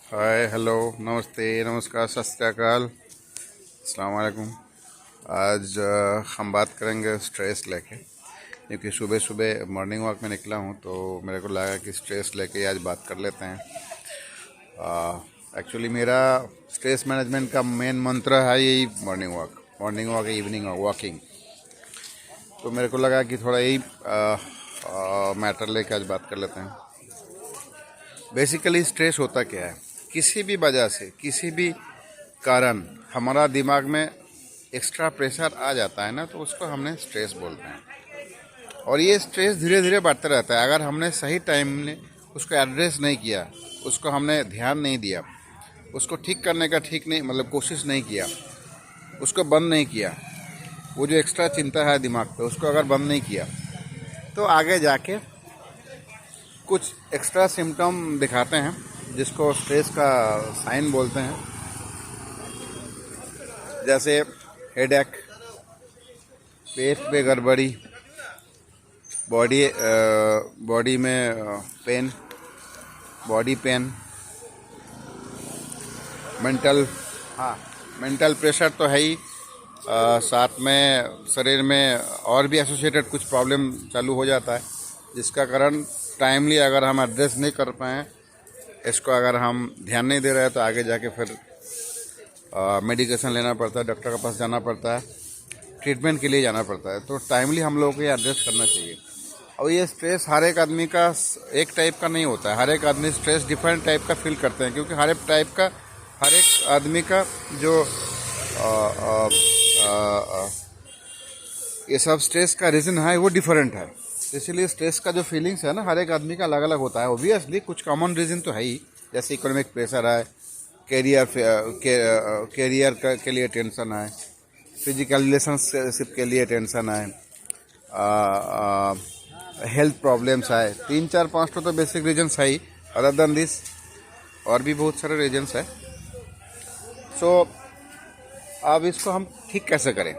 हाय, hello, नमस्ते, नमस्कार, सत श्री अकाल, अस्सलाम वालेकुम। आज हम बात करेंगे स्ट्रेस लेके, क्योंकि सुबह सुबह मॉर्निंग वॉक में निकला हूँ तो मेरे को लगा कि स्ट्रेस लेके आज बात कर लेते हैं। एक्चुअली मेरा स्ट्रेस मैनेजमेंट का मेन मंत्र है यही मॉर्निंग वॉक, इवनिंग वॉकिंग। तो मेरे को लगा कि थोड़ा यही मैटर लेके आज बात कर लेते हैं। बेसिकली स्ट्रेस होता क्या है? किसी भी वजह से, किसी भी कारण हमारा दिमाग में एक्स्ट्रा प्रेशर आ जाता है ना, तो उसको हमने स्ट्रेस बोलते हैं। और ये स्ट्रेस धीरे धीरे बढ़ता रहता है। अगर हमने सही टाइम में उसको एड्रेस नहीं किया, उसको हमने ध्यान नहीं दिया, उसको ठीक करने का कोशिश नहीं किया, उसको बंद नहीं किया, वो जो एक्स्ट्रा चिंता है दिमाग पे उसको अगर बंद नहीं किया, तो आगे जाके कुछ एक्स्ट्रा सिम्टम दिखाते हैं जिसको स्ट्रेस का साइन बोलते हैं। जैसे हेडेक, पेट में गड़बड़ी, बॉडी में pain, body pain, mental pressure तो है ही, साथ में शरीर में और भी एसोसिएटेड कुछ प्रॉब्लम चालू हो जाता है, जिसका कारण टाइमली अगर हम एड्रेस नहीं कर पाएँ, इसको अगर हम ध्यान नहीं दे रहे हैं, तो आगे जाके फिर मेडिकेशन लेना पड़ता है, डॉक्टर के पास जाना पड़ता है, ट्रीटमेंट के लिए जाना पड़ता है। तो टाइमली हम लोगों को ये एड्रेस करना चाहिए। और ये स्ट्रेस हर एक आदमी का एक टाइप का नहीं होता है। हर एक आदमी स्ट्रेस डिफरेंट टाइप का फील करते हैं, क्योंकि हर एक आदमी का जो ये सब स्ट्रेस का रीज़न है वो डिफरेंट है। इसीलिए स्ट्रेस का जो फीलिंग्स है ना, हर एक आदमी का अलग अलग होता है। ओबियसली कुछ कॉमन रीज़न तो है ही, जैसे इकोनॉमिक प्रेशर है, कैरियर के लिए टेंशन है, फिजिकल रिलेशनशिप के लिए टेंशन है, हेल्थ प्रॉब्लम्स है। 3 4 5 तो बेसिक रीजन्स है ही। अदर देन दिस और भी बहुत सारे रीजन्स है। सो अब इसको हम ठीक कैसे करें?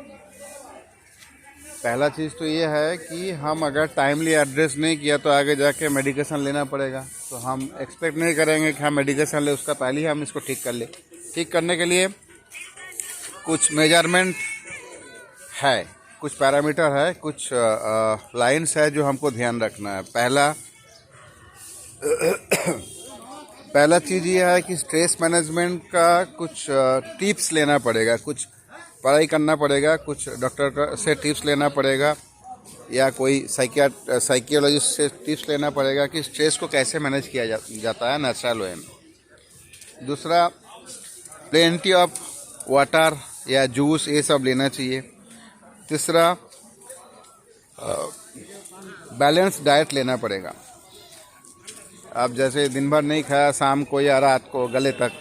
पहला चीज़ तो ये है कि हम अगर टाइमली एड्रेस नहीं किया तो आगे जाके मेडिकेशन लेना पड़ेगा। तो हम एक्सपेक्ट नहीं करेंगे कि हम मेडिकेशन ले, उसका पहले ही हम इसको ठीक कर ले। ठीक करने के लिए कुछ मेजरमेंट है, कुछ पैरामीटर है, कुछ लाइंस है जो हमको ध्यान रखना है। पहला चीज़ ये है कि स्ट्रेस मैनेजमेंट का कुछ टिप्स लेना पड़ेगा, कुछ पढ़ाई करना पड़ेगा, कुछ डॉक्टर से टिप्स लेना पड़ेगा, या कोई साइकियोलॉजिस्ट से टिप्स लेना पड़ेगा कि स्ट्रेस को कैसे मैनेज किया जाता है नेचुरल वे में। दूसरा, प्लेंटी ऑफ वाटर या जूस ये सब लेना चाहिए। तीसरा, बैलेंस डाइट लेना पड़ेगा। आप जैसे दिन भर नहीं खाया, शाम को या रात को गले तक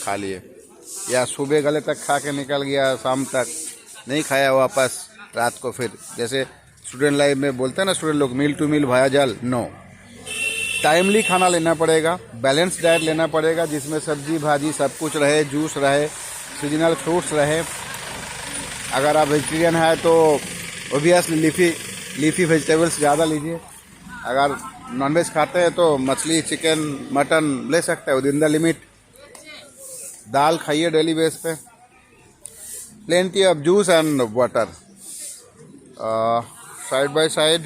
खा लिए, या सुबह गले तक खा के निकल गया, शाम तक नहीं खाया वापस, रात को फिर जैसे स्टूडेंट लाइफ में बोलते हैं ना स्टूडेंट लोग, मील टू मील भाया जल। नो, टाइमली खाना लेना पड़ेगा, बैलेंस डाइट लेना पड़ेगा, जिसमें सब्जी भाजी सब कुछ रहे, जूस रहे, सीजनल फ्रूट्स रहे। अगर आप वेजिटेरियन है तो ओबियसली लीफी वेजिटेबल्स ज़्यादा लीजिए। अगर नॉनवेज खाते हैं तो मछली, चिकन, मटन ले सकते हैं विद इन द लिमिट। दाल खाइए डेली बेस पे। Plenty of juice and water. Side by side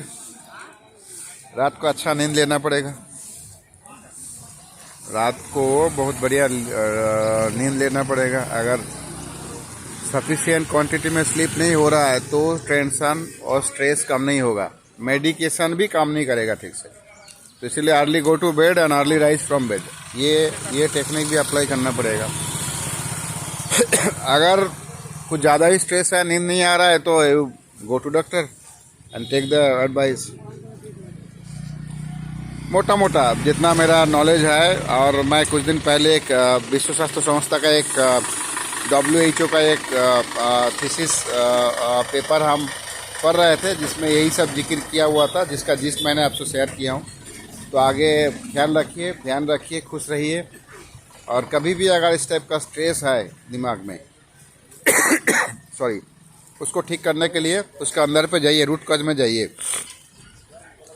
रात को अच्छा नींद लेना पड़ेगा। रात को बहुत बढ़िया नींद लेना पड़ेगा। अगर सफिशिएंट क्वांटिटी में स्लीप नहीं हो रहा है तो टेंशन और स्ट्रेस कम नहीं होगा, मेडिकेशन भी काम नहीं करेगा ठीक से। तो इसलिए early go to bed and early rise from bed, ये टेक्निक भी अप्लाई करना पड़ेगा। अगर कुछ ज़्यादा ही स्ट्रेस है, नींद नहीं आ रहा है, तो go to doctor and take the advice. मोटा मोटा जितना मेरा नॉलेज है, और मैं कुछ दिन पहले एक विश्व स्वास्थ्य संस्था का एक WHO का एक थीसिस पेपर हम पढ़ रहे थे, जिसमें यही सब जिक्र किया हुआ था, जिसका जिस्ट मैंने आपसे शेयर किया हूँ। तो आगे ध्यान रखिए, खुश रहिए। और कभी भी अगर इस टाइप का स्ट्रेस है दिमाग में उसको ठीक करने के लिए उसका अंदर पे जाइए, रूट कॉज में जाइए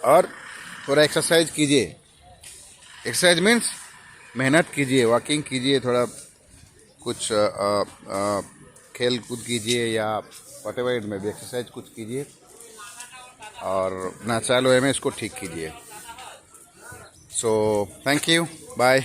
और थोड़ा एक्सरसाइज कीजिए। एक्सरसाइज मीन्स मेहनत कीजिए, वॉकिंग कीजिए, थोड़ा कुछ खेल कूद कीजिए या व्हाटएवर इट में भी एक्सरसाइज कुछ कीजिए और नेचुरल वे में इसको ठीक कीजिए। So thank you, bye.